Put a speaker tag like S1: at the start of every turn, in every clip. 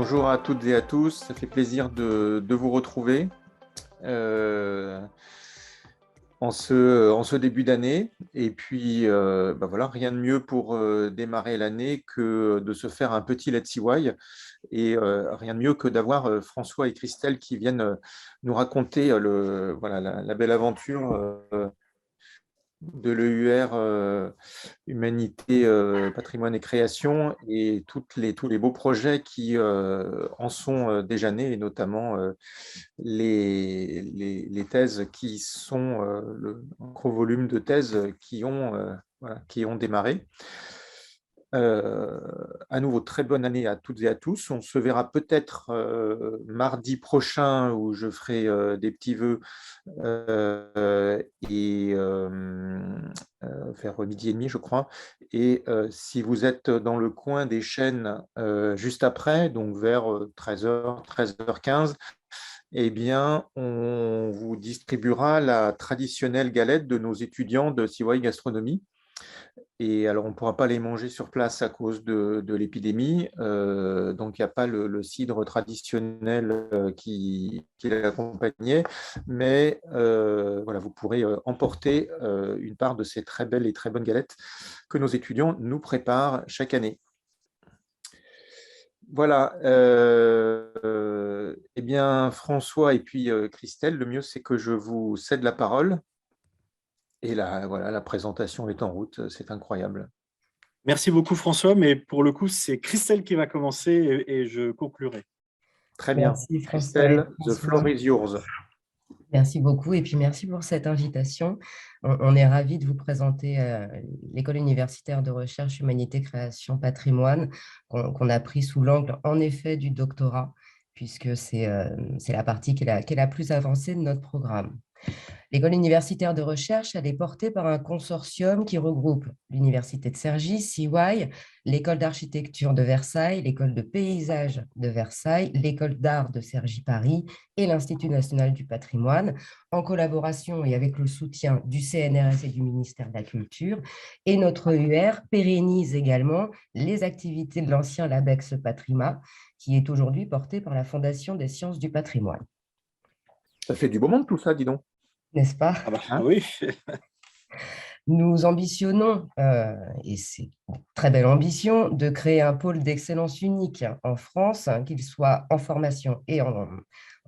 S1: Bonjour à toutes et à tous, ça fait plaisir de vous retrouver euh, en ce début d'année. Et puis, voilà, rien de mieux pour démarrer l'année que de se faire un petit Let's CY. Et rien de mieux que d'avoir François et Christelle qui viennent nous raconter voilà, la belle aventure de l'EUR Humanité, Patrimoine et Création et tous les beaux projets qui en sont déjà nés, et notamment les thèses qui sont un gros volume de thèses voilà, qui ont démarré. À nouveau, très bonne année à toutes et à tous. On se verra peut-être mardi prochain où je ferai des petits vœux et vers midi et demi, je crois. Et si vous êtes dans le coin des chaînes juste après, donc vers 13h, 13h15, eh bien, on vous distribuera la traditionnelle galette de nos étudiants de CY Gastronomie. Et alors, on ne pourra pas les manger sur place à cause de l'épidémie. Donc, il n'y a pas le cidre traditionnel qui l'accompagnait. Mais voilà, vous pourrez emporter une part de ces très belles et très bonnes galettes que nos étudiants nous préparent chaque année. Voilà. Eh bien, François et puis Christelle, le mieux, c'est que je vous cède la parole. Et là, voilà, la présentation est en route. C'est incroyable.
S2: Merci beaucoup François, mais pour le coup, c'est Christelle qui va commencer et je conclurai.
S1: Très bien.
S3: Merci François et
S1: Christelle, the floor
S3: François.
S1: is yours.
S3: Merci beaucoup et puis merci pour cette invitation. On est ravis de vous présenter l'École universitaire de recherche Humanité, Création, Patrimoine qu'on a pris sous l'angle en effet du doctorat puisque c'est la partie qui est la plus avancée de notre programme. L'école universitaire de recherche, elle est portée par un consortium qui regroupe l'Université de Cergy, CY, l'École d'architecture de Versailles, l'École de paysage de Versailles, l'École d'art de Cergy-Paris et l'Institut national du patrimoine, en collaboration et avec le soutien du CNRS et du ministère de la Culture. Et notre UR pérennise également les activités de l'ancien LABEX Patrima, qui est aujourd'hui porté par la Fondation des sciences du patrimoine.
S1: Ça fait du beau monde tout ça, dis donc.
S3: N'est-ce pas?
S2: Ah bah, oui.
S3: Nous ambitionnons, et c'est une très belle ambition, de créer un pôle d'excellence unique en France, qu'il soit en formation et en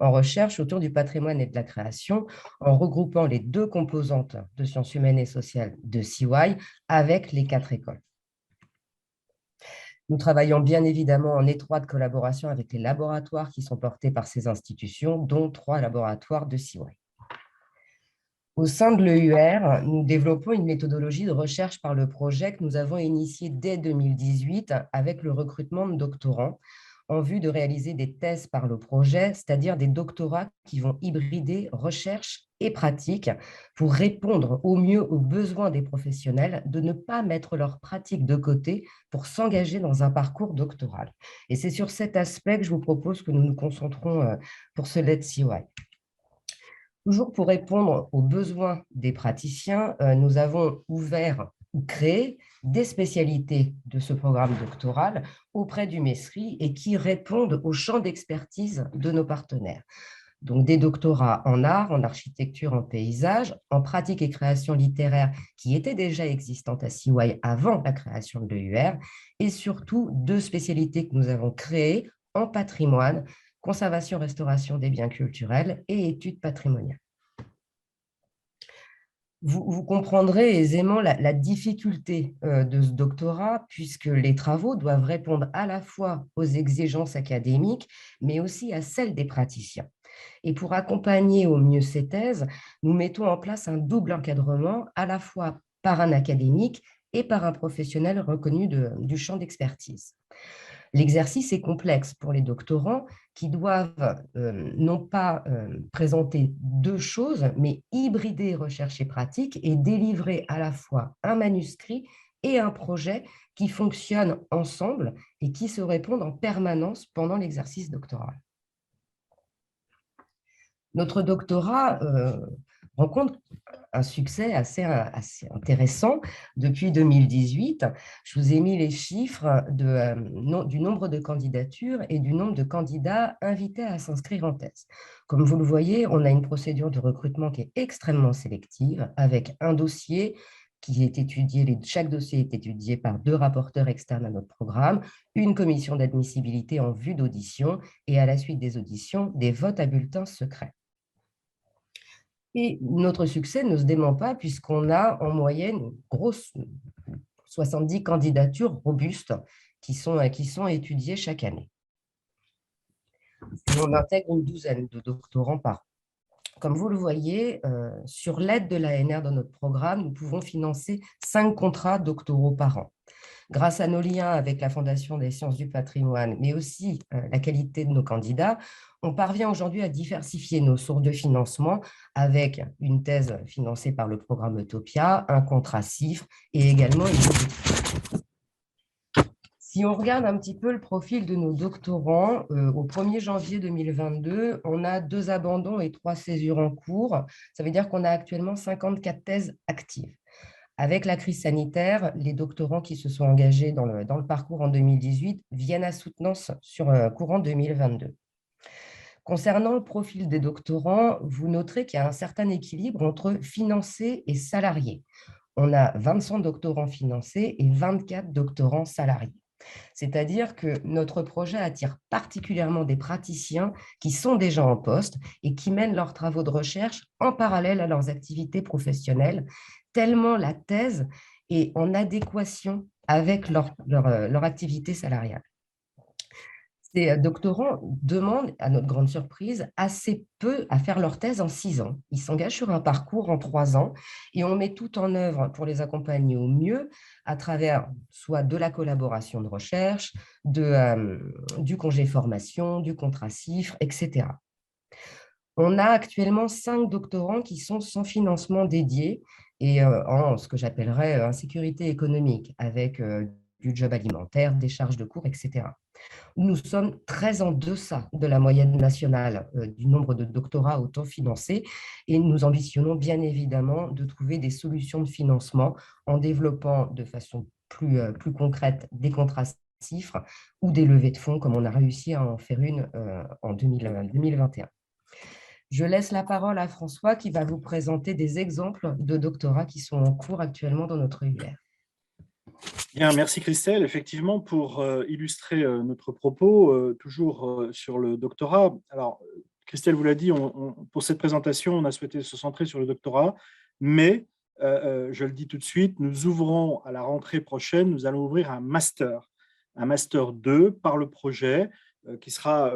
S3: recherche autour du patrimoine et de la création, en regroupant les deux composantes de sciences humaines et sociales de CY avec les 4 écoles. Nous travaillons bien évidemment en étroite collaboration avec les laboratoires qui sont portés par ces institutions, dont 3 laboratoires de CY. Au sein de l'EUR, nous développons une méthodologie de recherche par le projet que nous avons initiée dès 2018 avec le recrutement de doctorants en vue de réaliser des thèses par le projet, c'est-à-dire des doctorats qui vont hybrider recherche et pratique pour répondre au mieux aux besoins des professionnels de ne pas mettre leur pratique de côté pour s'engager dans un parcours doctoral. Et c'est sur cet aspect que je vous propose que nous nous concentrons pour ce Let's CY. Toujours pour répondre aux besoins des praticiens, nous avons ouvert ou créé des spécialités de ce programme doctoral auprès du MESRI et qui répondent au champ d'expertise de nos partenaires. Donc des doctorats en art, en architecture, en paysage, en pratique et création littéraire qui étaient déjà existantes à CY avant la création de l'EUR, et surtout 2 spécialités que nous avons créées en patrimoine, conservation, restauration des biens culturels et études patrimoniales. Vous comprendrez aisément la difficulté de ce doctorat puisque les travaux doivent répondre à la fois aux exigences académiques, mais aussi à celles des praticiens. Et pour accompagner au mieux ces thèses, nous mettons en place un double encadrement à la fois par un académique et par un professionnel reconnu du champ d'expertise. L'exercice est complexe pour les doctorants qui doivent non pas présenter 2 choses, mais hybrider recherche et pratique et délivrer à la fois un manuscrit et un projet qui fonctionnent ensemble et qui se répondent en permanence pendant l'exercice doctoral. Notre doctorat rencontre un succès assez intéressant depuis 2018. Je vous ai mis les chiffres du nombre de candidatures et du nombre de candidats invités à s'inscrire en thèse. Comme vous le voyez, on a une procédure de recrutement qui est extrêmement sélective, avec un dossier qui est étudié, chaque dossier est étudié par 2 rapporteurs externes à notre programme, une commission d'admissibilité en vue d'audition et à la suite des auditions, des votes à bulletins secrets. Et notre succès ne se dément pas puisqu'on a en moyenne une grosse 70 candidatures robustes qui sont étudiées chaque année. Et on intègre une douzaine de doctorants par an. Comme vous le voyez, sur l'aide de l'ANR dans notre programme, nous pouvons financer 5 contrats doctoraux par an. Grâce à nos liens avec la Fondation des sciences du patrimoine, mais aussi la qualité de nos candidats, on parvient aujourd'hui à diversifier nos sources de financement avec une thèse financée par le programme Utopia, un contrat CIFRE et également une... Si on regarde un petit peu le profil de nos doctorants, au 1er janvier 2022, on a 2 abandons et 3 césures en cours. Ça veut dire qu'on a actuellement 54 thèses actives. Avec la crise sanitaire, les doctorants qui se sont engagés dans le parcours en 2018 viennent à soutenance sur courant 2022. Concernant le profil des doctorants, vous noterez qu'il y a un certain équilibre entre financés et salariés. On a 25 doctorants financés et 24 doctorants salariés. C'est-à-dire que notre projet attire particulièrement des praticiens qui sont déjà en poste et qui mènent leurs travaux de recherche en parallèle à leurs activités professionnelles, tellement la thèse est en adéquation avec leur activité salariale. Ces doctorants demandent, à notre grande surprise, assez peu à faire leur thèse en 6 ans. Ils s'engagent sur un parcours en 3 ans et on met tout en œuvre pour les accompagner au mieux à travers soit de la collaboration de recherche, du congé formation, du contrat CIFRE, etc. On a actuellement 5 doctorants qui sont sans financement dédié et en ce que j'appellerais insécurité économique, avec du job alimentaire, des charges de cours, etc. Nous sommes très en deçà de la moyenne nationale du nombre de doctorats autant financés et nous ambitionnons bien évidemment de trouver des solutions de financement en développant de façon plus concrète des contrats CIFRE ou des levées de fonds comme on a réussi à en faire une en 2021. Je laisse la parole à François qui va vous présenter des exemples de doctorats qui sont en cours actuellement dans notre UR.
S2: Bien, merci Christelle. Effectivement, pour illustrer notre propos, toujours sur le doctorat. Alors, Christelle vous l'a dit, pour cette présentation, on a souhaité se centrer sur le doctorat, mais je le dis tout de suite, nous ouvrons à la rentrée prochaine, nous allons ouvrir un master 2 par le projet qui sera,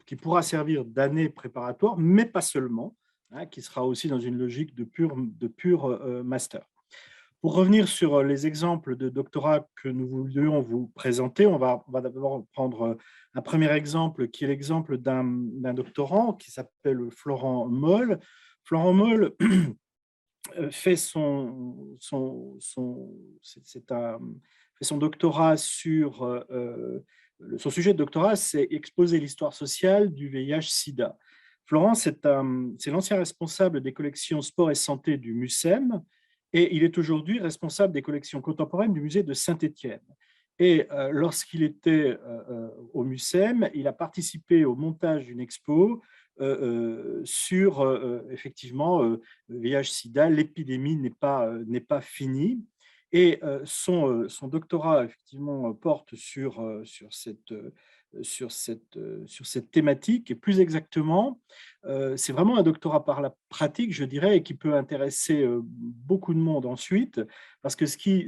S2: qui pourra servir d'année préparatoire, mais pas seulement, hein, qui sera aussi dans une logique de pur master. Pour revenir sur les exemples de doctorats que nous voulions vous présenter, on va d'abord prendre un premier exemple qui est l'exemple d'un doctorant qui s'appelle Florent Moll. Florent Moll fait son doctorat sur… son sujet de doctorat, c'est exposer l'histoire sociale du VIH-Sida. Florent, c'est l'ancien responsable des collections sport et santé du MUSEM, et il est aujourd'hui responsable des collections contemporaines du musée de Saint-Étienne. Et lorsqu'il était au MUSEM, il a participé au montage d'une expo sur effectivement VIH-Sida, l'épidémie n'est pas finie. Et son doctorat effectivement porte sur cette thématique, et plus exactement, c'est vraiment un doctorat par la pratique, je dirais, et qui peut intéresser beaucoup de monde ensuite, parce que ce qu'il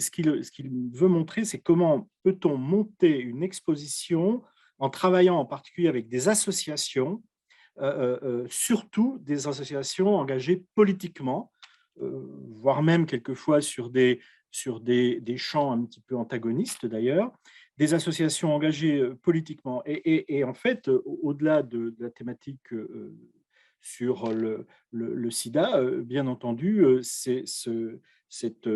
S2: veut montrer, c'est comment peut-on monter une exposition en travaillant en particulier avec des associations, surtout des associations engagées politiquement, voire même quelquefois sur des champs un petit peu antagonistes d'ailleurs, des associations engagées politiquement. Et en fait, au-delà de la thématique sur le sida, bien entendu, cette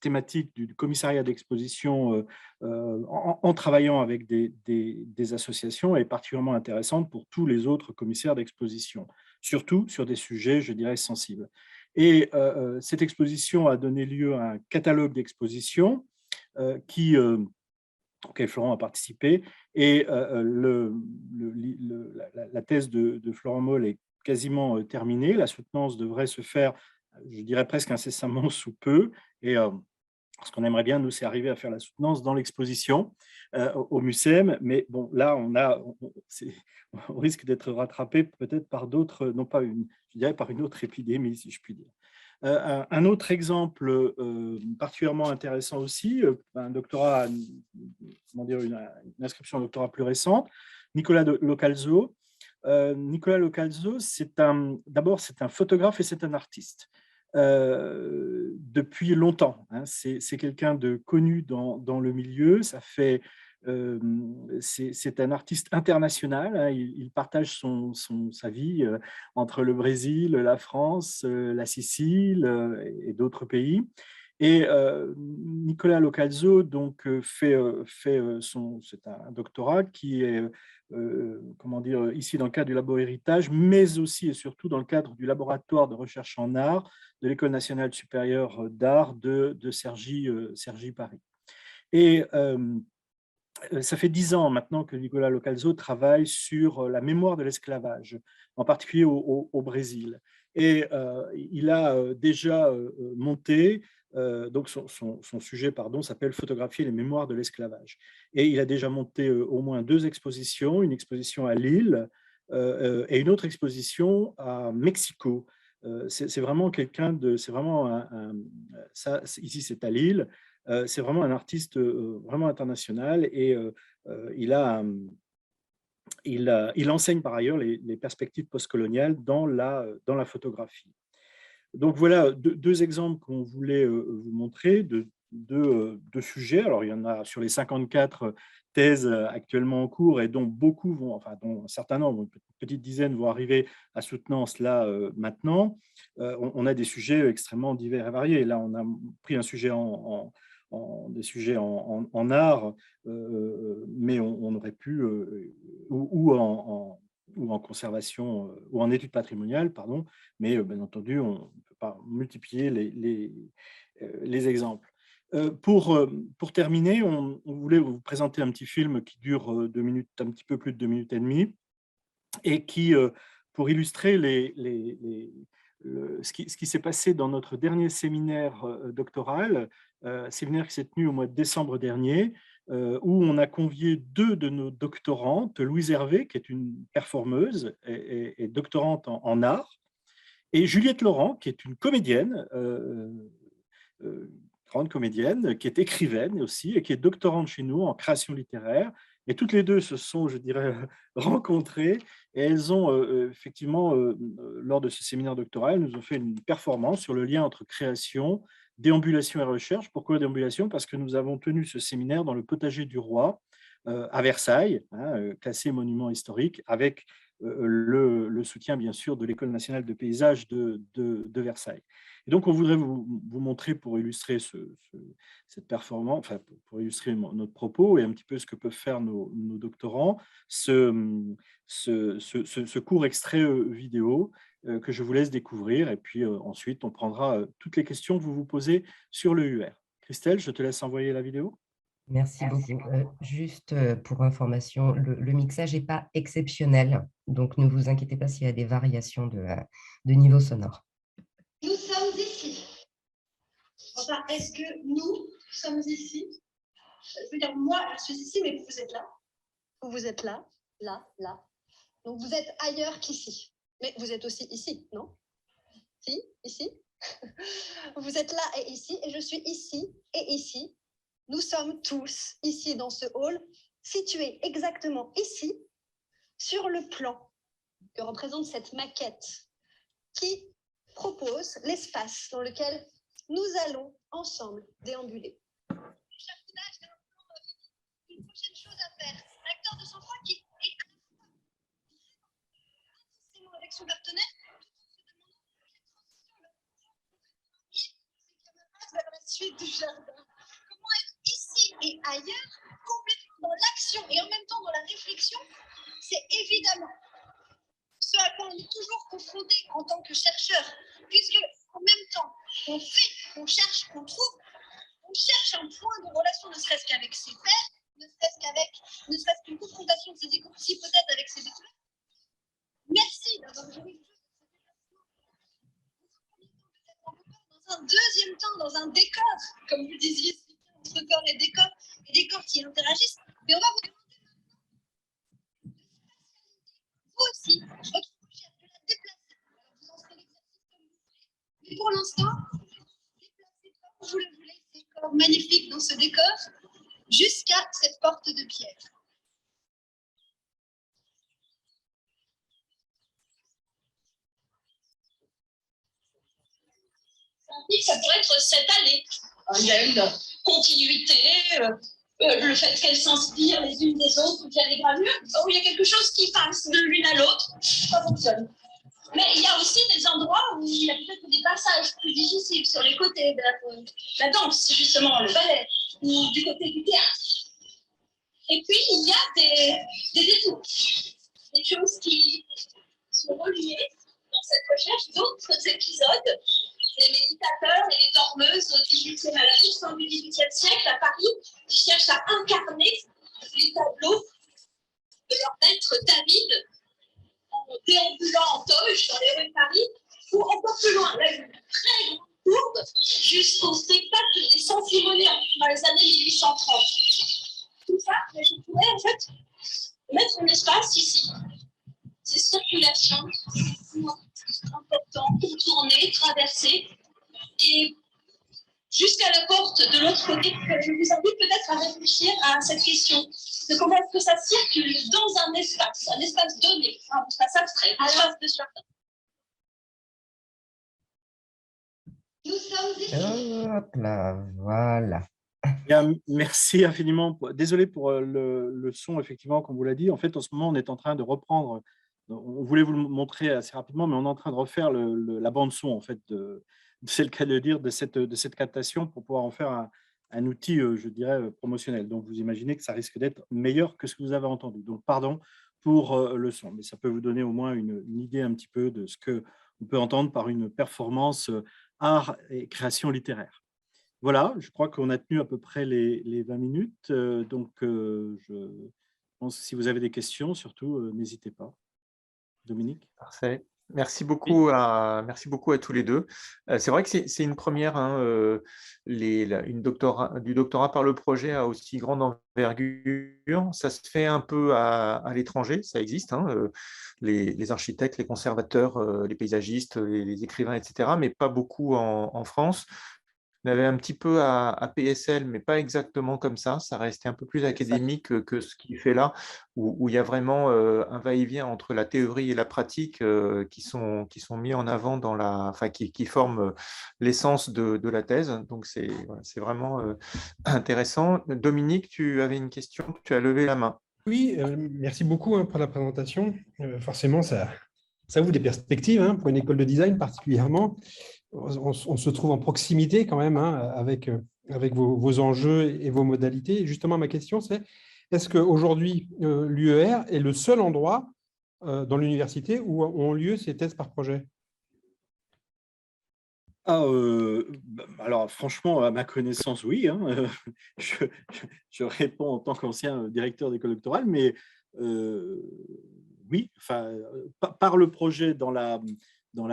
S2: thématique du commissariat d'exposition en travaillant avec des associations est particulièrement intéressante pour tous les autres commissaires d'exposition. surtout sur des sujets, je dirais, sensibles. Et cette exposition a donné lieu à un catalogue d'expositions auquel Florent a participé. Et la thèse de Florent Moll est quasiment terminée. La soutenance devrait se faire, je dirais presque incessamment sous peu. Et ce qu'on aimerait bien, nous, c'est arriver à faire la soutenance dans l'exposition au MUCEM. Mais bon, là, on risque d'être rattrapé peut-être par d'autres, non pas je dirais par une autre épidémie, si je puis dire. Un autre exemple particulièrement intéressant aussi, un doctorat, comment dire, une inscription en doctorat plus récente, Nicolas Localzo. Nicolas Localzo, d'abord, c'est un photographe et c'est un artiste. Depuis longtemps, hein, c'est quelqu'un de connu dans le milieu. C'est un artiste international, hein, il partage sa vie entre le Brésil, la France, la Sicile et d'autres pays. Et Nicolas Localzo donc, c'est un doctorat qui est comment dire, ici dans le cadre du Labo Héritage, mais aussi et surtout dans le cadre du laboratoire de recherche en art de l'École nationale supérieure d'art de Cergy Paris. Et ça fait 10 ans maintenant que Nicolas Localzo travaille sur la mémoire de l'esclavage, en particulier au Brésil. Et il a déjà monté, donc son sujet s'appelle « Photographier les mémoires de l'esclavage ». Et il a déjà monté au moins 2 expositions, une exposition à Lille et une autre exposition à Mexico. C'est vraiment quelqu'un de... C'est vraiment ici, c'est à Lille. C'est vraiment un artiste vraiment international et il enseigne par ailleurs les perspectives postcoloniales dans la photographie. Donc voilà 2 exemples qu'on voulait vous montrer de 2 sujets. Alors il y en a sur les 54 thèses actuellement en cours et dont beaucoup vont, enfin dont un certain nombre, une petite dizaine vont arriver à soutenance là maintenant. On a des sujets extrêmement divers et variés. Là on a pris un sujet des sujets en art, mais on aurait pu, ou en conservation, ou en études patrimoniales, pardon, mais bien entendu, on ne peut pas multiplier les exemples. Pour terminer, on voulait vous présenter un petit film qui dure 2 minutes, un petit peu plus de 2 minutes et demie, et qui, pour illustrer ce qui s'est passé dans notre dernier séminaire doctoral, séminaire qui s'est tenu au mois de décembre dernier, où on a convié 2 de nos doctorantes, Louise Hervé, qui est une performeuse et doctorante en art, et Juliette Laurent, qui est une comédienne, grande comédienne, qui est écrivaine aussi, et qui est doctorante chez nous en création littéraire. Et toutes les 2 se sont, je dirais, rencontrées, et elles ont effectivement, lors de ce séminaire doctoral, nous ont fait une performance sur le lien entre création, déambulation et recherche. Pourquoi déambulation? Parce que nous avons tenu ce séminaire dans le potager du roi, à Versailles, hein, classé monument historique, avec le soutien, bien sûr, de l'École nationale de paysage de Versailles. Et donc, on voudrait vous montrer, pour illustrer cette performance, enfin, pour illustrer notre propos et un petit peu ce que peuvent faire nos doctorants, ce court extrait vidéo que je vous laisse découvrir. Et puis ensuite, on prendra toutes les questions que vous vous posez sur le UR. Christelle, je te laisse envoyer la vidéo.
S3: Merci beaucoup. Juste pour information, le mixage n'est pas exceptionnel, donc ne vous inquiétez pas s'il y a des variations de niveau sonore.
S4: Nous sommes ici. Enfin, est-ce que nous sommes ici? Je veux dire, moi, je suis ici, mais vous êtes là. Vous êtes là, là, là. Donc, vous êtes ailleurs qu'ici. Mais vous êtes aussi ici, non? Si, ici. Vous êtes là et ici, et je suis ici et ici. Nous sommes tous ici dans ce hall, situés exactement ici, sur le plan que représente cette maquette qui propose l'espace dans lequel nous allons ensemble déambuler. Une prochaine chose à faire, l'acteur de sang-froid qui est avec son partenaire, vers la suite du jardin. Comment être ici et ailleurs, complètement dans l'action et en même temps dans la réflexion, c'est évidemment ce à quoi on est toujours confronté en tant que chercheur, puisque en même temps, on fait, on cherche, on trouve, on cherche un point de relation, ne serait-ce qu'avec ses pairs, ne serait-ce qu'une confrontation de ses échos, si peut-être avec ses études. Merci d'avoir joué. Dans un deuxième temps, dans un décor, comme vous disiez, entre corps et décors qui interagissent. Mais on va vous demander vous aussi, votre projet, de la déplacer. Vous en ferez l'exercice comme vous voulez. Mais pour l'instant, déplacez comme vous le voulez, ces corps magnifiques dans ce décor, jusqu'à cette porte de pierre. Ça pourrait être cette année. Il y a une continuité, le fait qu'elles s'inspirent les unes des autres via les gravures, où il y a quelque chose qui passe de l'une à l'autre, ça fonctionne. Mais il y a aussi des endroits où il y a peut-être des passages plus difficiles sur les côtés de la danse, justement, le ballet, ou du côté du théâtre. Et puis, il y a des détours, des choses qui sont reliées dans cette recherche, d'autres épisodes. Les méditateurs et les dormeuses du XVIIIe à la toute fin du XVIIIe siècle à Paris, qui cherchent à incarner les tableaux de leur maître David en déambulant en toge dans les rues de Paris, ou encore plus loin, là, une très grande courbe jusqu'au spectacle des Saint-Simoniens dans les années 1830. Tout ça, je pourrais en fait mettre en espace ici. Ces circulations importantes, contourner, traverser, et jusqu'à la porte de l'autre côté, je vous invite peut-être à réfléchir à cette question de comment est-ce que ça circule dans un espace donné, un espace abstrait, un espace de jardin. Nous sommes ici.
S3: Hop là, voilà.
S2: Bien, merci infiniment. Désolé pour le son, effectivement, comme vous l'a dit. En fait, en ce moment, on est en train de reprendre. On voulait vous le montrer assez rapidement, mais on est en train de refaire la bande son, en fait, c'est le cas de dire, de cette captation pour pouvoir en faire un outil, je dirais, promotionnel. Donc, vous imaginez que ça risque d'être meilleur que ce que vous avez entendu. Donc, pardon pour le son, mais ça peut vous donner au moins une idée un petit peu de ce qu'on peut entendre par une performance art et création littéraire. Voilà, je crois qu'on a tenu à peu près les 20 minutes. Donc, je pense que si vous avez des questions, surtout, n'hésitez pas. Dominique?
S1: Parfait. Merci beaucoup à tous les deux. C'est vrai que c'est une première, hein, du doctorat par le projet à aussi grande envergure. Ça se fait un peu à l'étranger, ça existe, hein, les architectes, les conservateurs, les paysagistes, les écrivains, etc., mais pas beaucoup en France. On avait un petit peu à PSL, mais pas exactement comme ça. Ça restait un peu plus académique que ce qu'il fait là, où il y a vraiment un va-et-vient entre la théorie et la pratique qui sont mis en avant qui forment l'essence de la thèse. Donc, c'est vraiment intéressant. Dominique, tu avais une question, tu as levé la main.
S5: Oui, merci beaucoup pour la présentation. Forcément, ça ouvre des perspectives pour une école de design particulièrement. On se trouve en proximité quand même avec vos enjeux et vos modalités. Et justement, ma question, c'est est-ce qu'aujourd'hui, l'UER est le seul endroit dans l'université où ont lieu ces thèses par projet?
S2: Alors, franchement, à ma connaissance, oui. Je réponds en tant qu'ancien directeur d'école doctorale, mais oui, par le projet dans la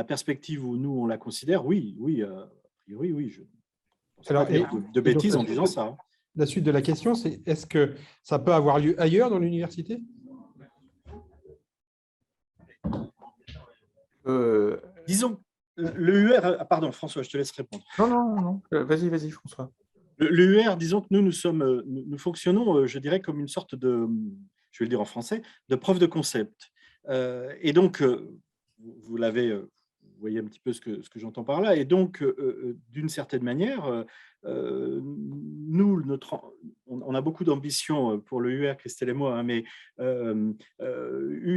S2: perspective où nous, on la considère, oui, a priori, oui. Je ne pense pas dire de bêtises en disant ça.
S5: La suite de la question, c'est est-ce que ça peut avoir lieu ailleurs dans l'université?
S2: Disons, l'UER, pardon, François, je te laisse répondre.
S1: Non. Vas-y, François.
S2: L'UER, disons que nous fonctionnons, je dirais, comme une sorte de, je vais le dire en français, de preuve de concept. Et donc, vous voyez un petit peu ce que j'entends par là. Et donc, d'une certaine manière, nous, on a beaucoup d'ambitions pour le UR, Christelle et moi, mais une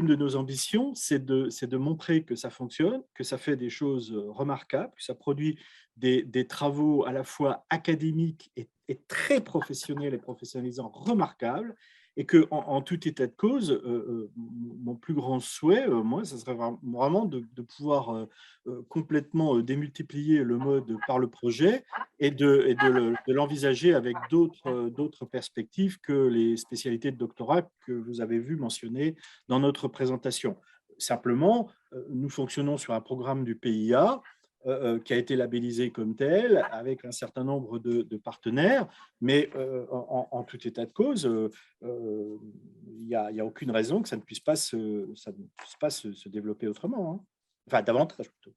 S2: de nos ambitions, c'est de montrer que ça fonctionne, que ça fait des choses remarquables, que ça produit des travaux à la fois académiques et très professionnels et professionnalisants remarquables, et que en tout état de cause, mon plus grand souhait, moi, ce serait vraiment de pouvoir complètement démultiplier le mode par le projet et de l'envisager avec d'autres perspectives que les spécialités de doctorat que vous avez vu mentionner dans notre présentation. Simplement, nous fonctionnons sur un programme du PIA qui a été labellisé comme tel, avec un certain nombre de partenaires, mais en tout état de cause, il n'y a aucune raison que ça ne puisse pas se développer autrement. Hein. Enfin, davantage plutôt.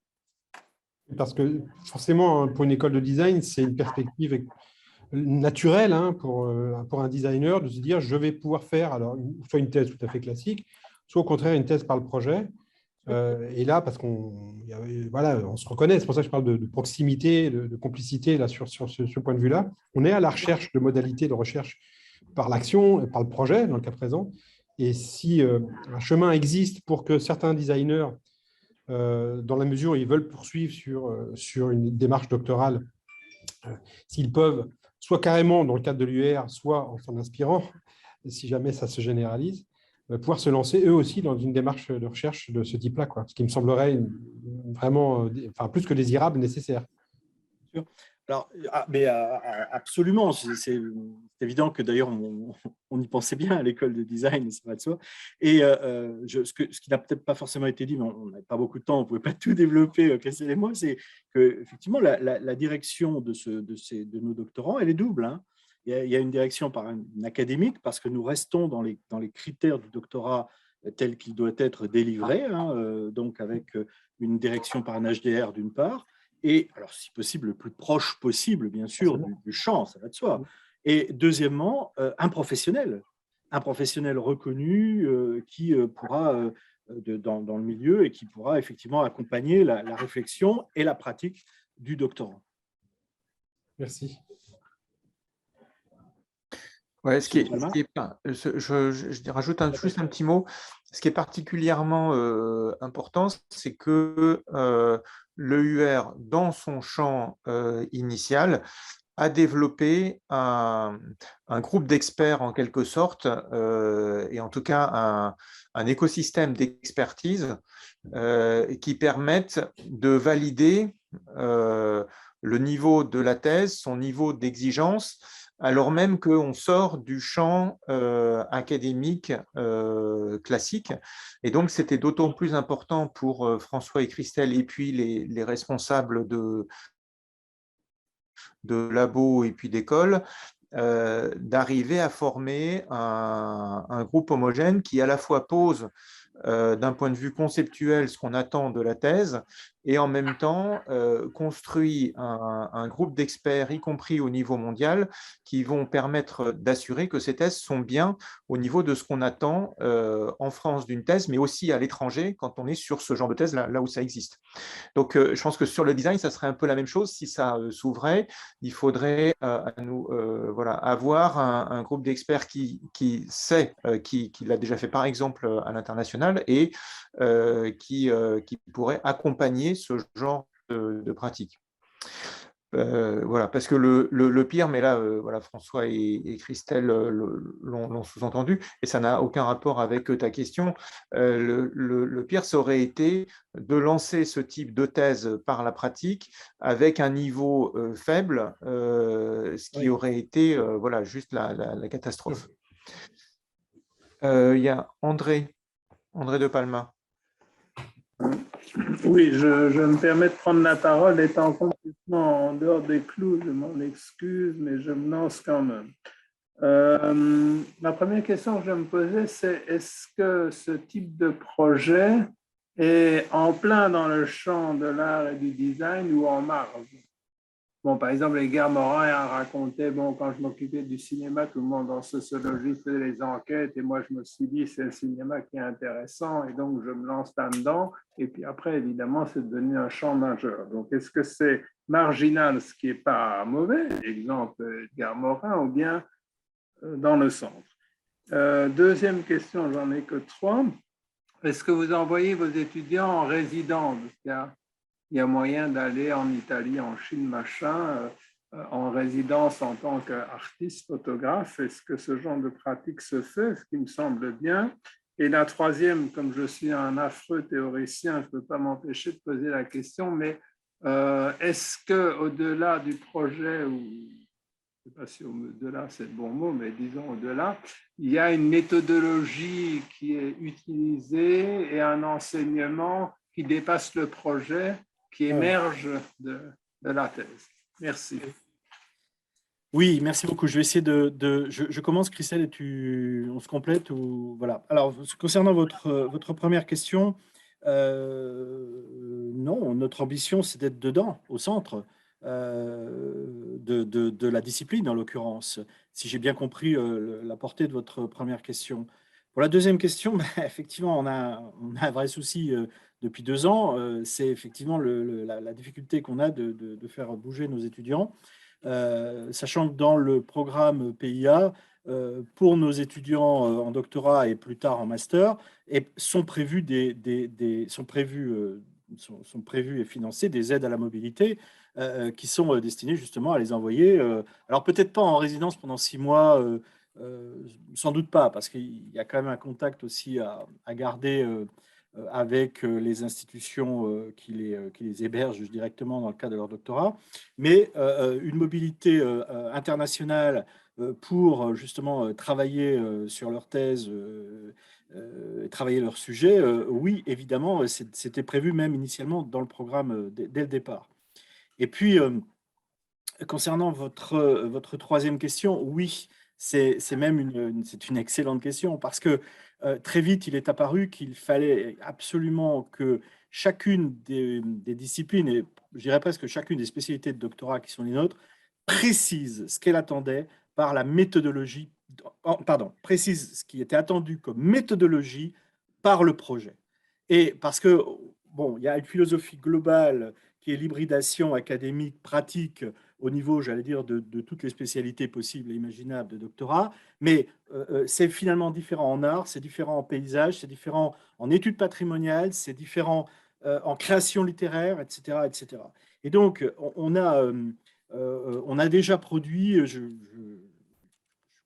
S5: Parce que forcément, pour une école de design, c'est une perspective naturelle pour un designer de se dire je vais pouvoir faire alors, soit une thèse tout à fait classique, soit au contraire une thèse par le projet. Et là, parce qu'on voilà, on se reconnaît, c'est pour ça que je parle de proximité, de complicité là, sur ce point de vue-là. On est à la recherche de modalités de recherche par l'action, par le projet, dans le cas présent. Et si un chemin existe pour que certains designers, dans la mesure où ils veulent poursuivre sur une démarche doctorale, s'ils peuvent, soit carrément dans le cadre de l'UR, soit en s'en inspirant, si jamais ça se généralise, pouvoir se lancer eux aussi dans une démarche de recherche de ce type-là, ce qui me semblerait vraiment, enfin, plus que désirable, nécessaire.
S2: Alors, mais absolument, c'est évident que d'ailleurs on y pensait bien à l'école de design, ça va de soi. Et ce qui n'a peut-être pas forcément été dit, mais on n'avait pas beaucoup de temps, on ne pouvait pas tout développer, Christelle et moi, c'est qu'effectivement la direction de nos doctorants, elle est double. Hein. Il y a une direction par un académique, parce que nous restons dans les critères du doctorat tel qu'il doit être délivré, hein, donc avec une direction par un HDR d'une part, et alors si possible le plus proche possible, bien sûr, du champ, ça va de soi. Et deuxièmement, un professionnel reconnu qui pourra, dans le milieu, et qui pourra effectivement accompagner la réflexion et la pratique du doctorant.
S5: Merci.
S1: Ouais, je rajoute juste un petit mot. Ce qui est particulièrement important, c'est que l'EUR, dans son champ initial, a développé un groupe d'experts en quelque sorte, et en tout cas un écosystème d'expertise qui permettent de valider le niveau de la thèse, son niveau d'exigence, alors même qu'on sort du champ académique classique. Et donc, c'était d'autant plus important pour François et Christelle et puis les responsables de labos et puis d'écoles, d'arriver à former un groupe homogène qui à la fois pose d'un point de vue conceptuel ce qu'on attend de la thèse et en même temps construit un groupe d'experts, y compris au niveau mondial, qui vont permettre d'assurer que ces thèses sont bien au niveau de ce qu'on attend en France d'une thèse, mais aussi à l'étranger quand on est sur ce genre de thèse là où ça existe. Donc, je pense que sur le design, ça serait un peu la même chose. Si ça s'ouvrait, il faudrait avoir un groupe d'experts qui sait, qui l'a déjà fait par exemple à l'international et qui pourrait accompagner ce genre de pratique. Voilà, parce que le pire, mais là, François et Christelle l'ont sous-entendu, et ça n'a aucun rapport avec ta question. Le pire, ça aurait été de lancer ce type de thèse par la pratique avec un niveau faible, ce qui aurait été juste la catastrophe. Il y a André de Palma.
S6: Oui, je me permets de prendre la parole, étant complètement en dehors des clous, je m'en excuse, mais je me lance quand même. La première question que je me posais, c'est est-ce que ce type de projet est en plein dans le champ de l'art et du design ou en marge? Bon, par exemple, Edgar Morin racontait, quand je m'occupais du cinéma, tout le monde en sociologie faisait les enquêtes et moi, je me suis dit, c'est le cinéma qui est intéressant et donc je me lance là-dedans. Et puis après, évidemment, c'est devenu un champ majeur. Donc, est-ce que c'est marginal, ce qui n'est pas mauvais, exemple Edgar Morin, ou bien dans le centre? Deuxième question, j'en ai que 3. Est-ce que vous envoyez vos étudiants en résidence? Il y a moyen d'aller en Italie, en Chine, machin. en résidence en tant qu'artiste photographe. Est-ce que ce genre de pratique se fait, ce qui me semble bien? Et la troisième, comme je suis un affreux théoricien, je ne peux pas m'empêcher de poser la question, mais est-ce qu'au-delà du projet, ou je ne sais pas si au-delà c'est le bon mot, mais disons au-delà, il y a une méthodologie qui est utilisée et un enseignement qui dépasse le projet, qui émerge de la thèse? Merci.
S2: Oui, merci beaucoup. Je vais essayer je commence, Christelle, et on se complète ou voilà. Alors, concernant votre première question, non, notre ambition, c'est d'être dedans, au centre de la discipline, en l'occurrence, si j'ai bien compris la portée de votre première question. Pour la deuxième question, effectivement, on a un vrai souci depuis 2 ans. C'est effectivement la difficulté qu'on a de faire bouger nos étudiants. Sachant que dans le programme PIA, pour nos étudiants en doctorat et plus tard en master, sont prévus sont prévus et financés des aides à la mobilité qui sont destinées justement à les envoyer, alors peut-être pas en résidence pendant 6 mois, sans doute pas, parce qu'il y a quand même un contact aussi à garder avec les institutions qui les hébergent directement dans le cadre de leur doctorat, mais une mobilité internationale pour justement travailler sur leur thèse, travailler leur sujet, oui, évidemment, c'était prévu même initialement dans le programme dès le départ. Et puis, concernant votre troisième question, oui, c'est même c'est une excellente question parce que très vite, il est apparu qu'il fallait absolument que chacune des disciplines, et je dirais presque chacune des spécialités de doctorat qui sont les nôtres, précise ce qu'elle attendait par la méthodologie, pardon, précise ce qui était attendu comme méthodologie par le projet. Et parce que, bon, il y a une philosophie globale qui est l'hybridation académique pratique au niveau, j'allais dire, de toutes les spécialités possibles et imaginables de doctorat, mais c'est finalement différent en art, c'est différent en paysage, c'est différent en études patrimoniales, c'est différent en création littéraire, etc., etc. Et donc, on a déjà produit, je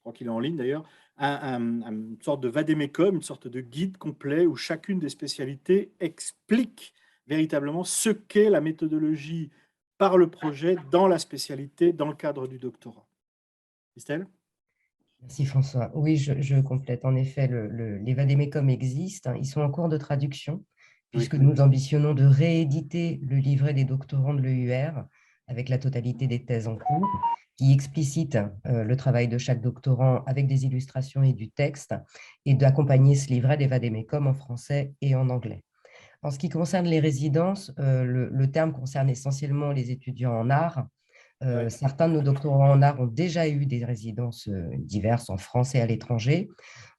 S2: crois qu'il est en ligne d'ailleurs, une sorte de vadémécum, une sorte de guide complet où chacune des spécialités explique véritablement ce qu'est la méthodologie par le projet dans la spécialité, dans le cadre du doctorat. Christelle?
S3: Merci François. Oui, je complète. En effet, les vadémécums existent. Ils sont en cours de traduction, puisque nous ambitionnons de rééditer le livret des doctorants de l'EUR avec la totalité des thèses en cours, qui explicite le travail de chaque doctorant avec des illustrations et du texte, et d'accompagner ce livret des vadémécums en français et en anglais. En ce qui concerne les résidences, le terme concerne essentiellement les étudiants en art. Certains de nos doctorants en art ont déjà eu des résidences diverses en France et à l'étranger.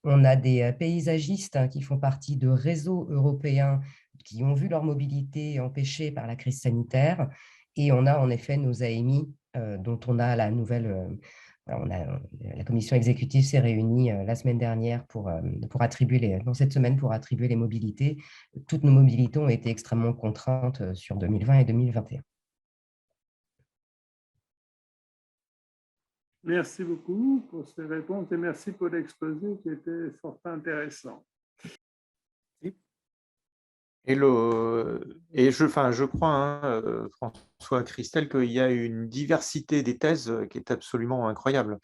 S3: On a des paysagistes qui font partie de réseaux européens qui ont vu leur mobilité empêchée par la crise sanitaire. Et on a en effet nos AMI, dont on a la nouvelle... la commission exécutive s'est réunie la semaine dernière pour attribuer dans cette semaine pour attribuer les mobilités. Toutes nos mobilités ont été extrêmement contraintes sur 2020 et 2021.
S6: Merci beaucoup pour ces réponses et merci pour l'exposé qui était fort intéressant.
S1: Et je crois, François, Christelle, qu'il y a une diversité des thèses qui est absolument incroyable.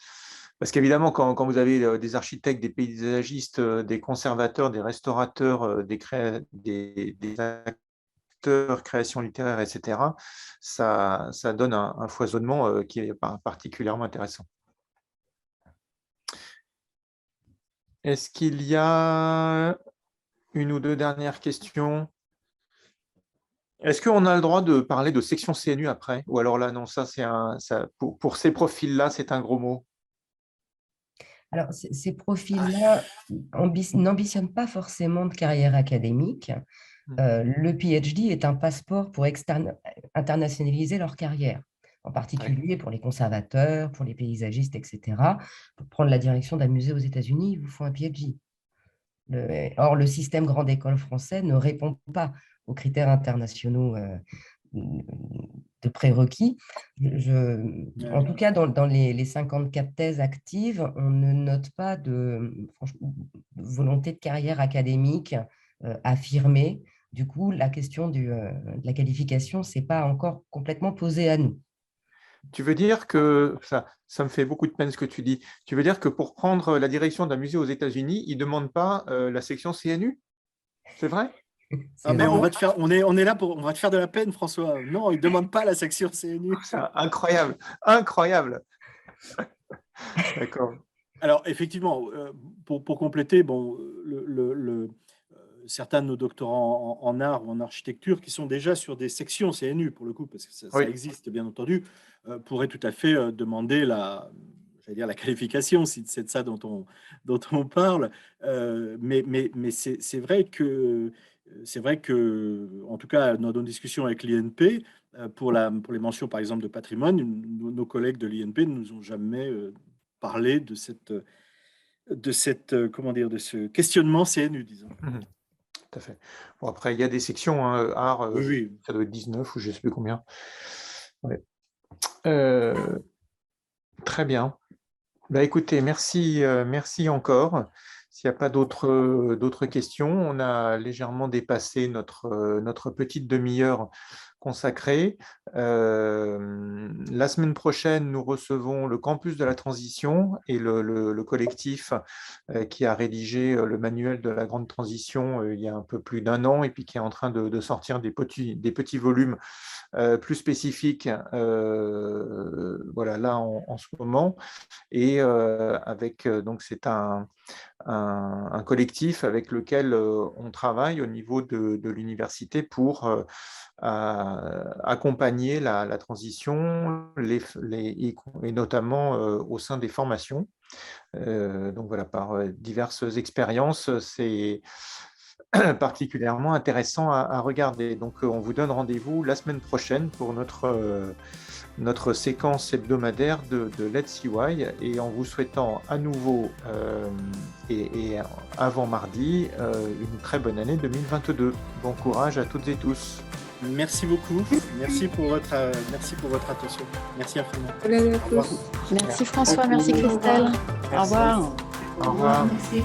S1: Parce qu'évidemment, quand vous avez des architectes, des paysagistes, des conservateurs, des restaurateurs, des acteurs, création littéraire, etc., ça donne un foisonnement qui est particulièrement intéressant. Est-ce qu'il y a une ou deux dernières questions? Est-ce qu'on a le droit de parler de section CNU après? Ou alors là, non, pour ces profils-là, c'est un gros mot.
S3: Alors, ces profils-là n'ambitionnent pas forcément de carrière académique. Le PhD est un passeport pour internationaliser leur carrière, en particulier pour les conservateurs, pour les paysagistes, etc. Pour prendre la direction d'un musée aux États-Unis, il vous faut un PhD. Or, le système grande école français ne répond pas aux critères internationaux prérequis. En tout cas, dans les 54 thèses actives, on ne note pas de volonté de carrière académique affirmée. Du coup, la question de la qualification, ce n'est pas encore complètement posée à nous.
S1: Tu veux dire que, ça me fait beaucoup de peine ce que tu dis, tu veux dire que pour prendre la direction d'un musée aux États-Unis, ils ne demandent pas la section CNU? C'est vrai?
S2: Ah, mais on va te faire, on est là pour, on va te faire de la peine, François. Non, ils ne demandent pas la section CNU.
S1: C'est incroyable, incroyable. D'accord.
S2: Alors, effectivement, pour compléter, bon, certains de nos doctorants en art ou en architecture qui sont déjà sur des sections CNU, pour le coup, parce que ça existe, bien entendu, pourraient tout à fait demander la qualification, si c'est de ça dont on parle. Mais c'est vrai que, en tout cas, dans nos discussions avec l'INP, pour les mentions, par exemple, de patrimoine, nos collègues de l'INP ne nous ont jamais parlé de comment dire, de ce questionnement CNU, disons.
S1: Tout à fait. Bon, après, il y a des sections, hein, art,
S2: Oui.
S1: ça doit être 19 ou je ne sais plus combien. Ouais. Très bien. Bah, écoutez, merci encore. S'il n'y a pas d'autres questions, on a légèrement dépassé notre petite demi-heure consacrée. La semaine prochaine, nous recevons le campus de la transition et le collectif qui a rédigé le manuel de la grande transition il y a un peu plus d'1 an et puis qui est en train de sortir des petits volumes plus spécifiques voilà, là en ce moment. Et donc c'est un collectif avec lequel on travaille au niveau de l'université pour accompagner la transition, et notamment au sein des formations. Donc voilà, par diverses expériences, c'est particulièrement intéressant à regarder. Donc on vous donne rendez-vous la semaine prochaine pour notre séquence hebdomadaire de Let's CY, et en vous souhaitant à nouveau et avant mardi une très bonne année 2022. Bon courage à toutes et tous.
S2: Merci beaucoup. Merci pour votre attention. Merci infiniment.
S7: Merci François, merci Christelle. Au revoir.
S1: Au revoir.
S3: Merci.